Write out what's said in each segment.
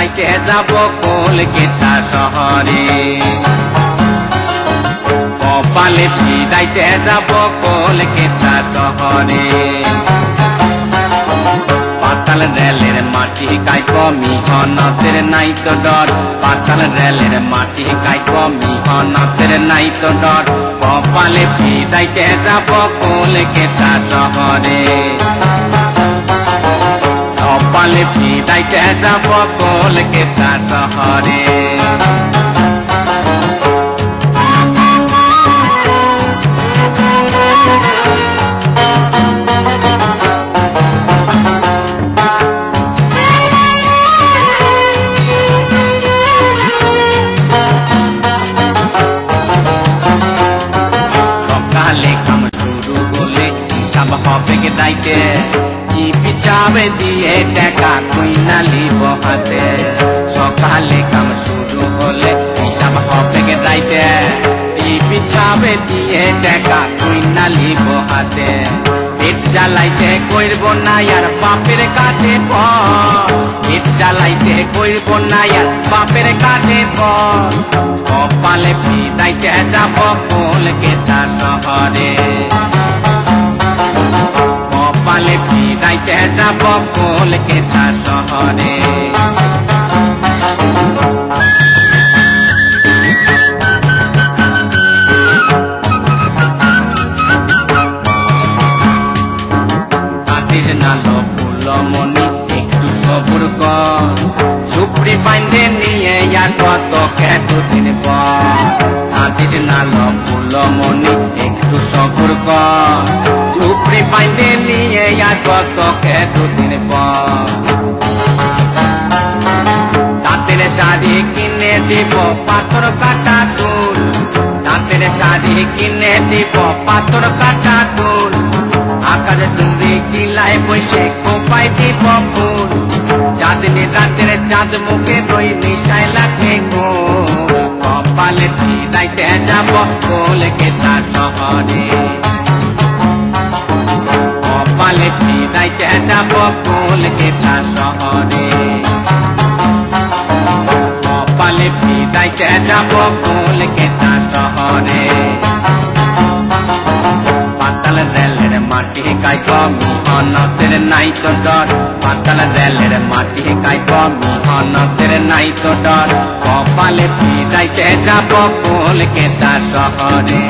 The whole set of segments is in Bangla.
ফিরাইতে যাব কলকাতা শহরে কপালে ফিরাইতে যাব কলকাতা শহরে পাতাল রেলের মাটি কাইপ মিহনতের নাই তো ডর পাতাল রেলের মাটি কাইপ মিহনতের নাই তো ডর কপালে ফিরাইতে যাব কলকাতা শহরে কপালে ফিরাইতে যাব কলকাতা শহরে হবে দাইতে কি পিছাবে দিয়ে টাকা কইনা লিব হাতে সকালে কাম শুরু হলে হিসাব হবে দাইতে কি পিছাবে দিয়ে টাকা কইনা লিব হাতে পেট জ্বালাইতে কইরব না আর বাপের কাছে পেট জ্বালাইতে কইরব না আর বাপের কাছে কপালে ফিরাইতে যাব কলকাতা শহরে কপালে ফিরাইতে যাব কলকাতা শহরে কাটিস নালো ফুলমণি একটু সবুর কর সুপ্রি বাইন্ধে নিয়ে তোকে দুদিন পর কাটিস নালো ফুলমণি একটু সবুর কর সুপ্রি বাইন্ধে নিয়ে তোকে দুদিন পর তাঁতের শাড়ি কিনে দিব পাথর কাটা দুল তাঁতের শাড়ি কিনে দিব পাথর কাটা দুল আকাশে তুমি কিলায় বসে কোপাই দিব ফুল চাঁদনি রাতের চাঁদ মুখে বই মিশাই লাগে গোল কপালে ফিরাইতে যাব কলকাতা শহরে কপালে ফিরাইতে যাব কলকাতা শহরে কপালে ফিরাইতে যাব কলকাতা শহরে পাতাল রেলের মাটি কাইপ মিহনতের নাই তো ডর পাতাল রেলের মাটি কাইপ মিহনতের নাই তো ডর কপালে ফিরাইতে যাব কলকাতা শহরে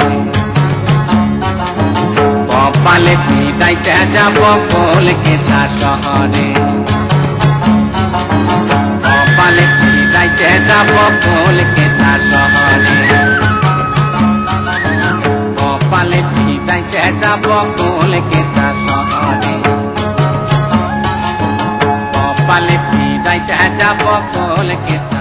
কপালে ফিরাইতে যাব কলকাতা শহরে কপালে ফিরাইতে যাব কলকাতা শহরে কপালে ফিরাইতে যাব কলকাতা শহরে কপালে ফিরাইতে যাব কলকাতা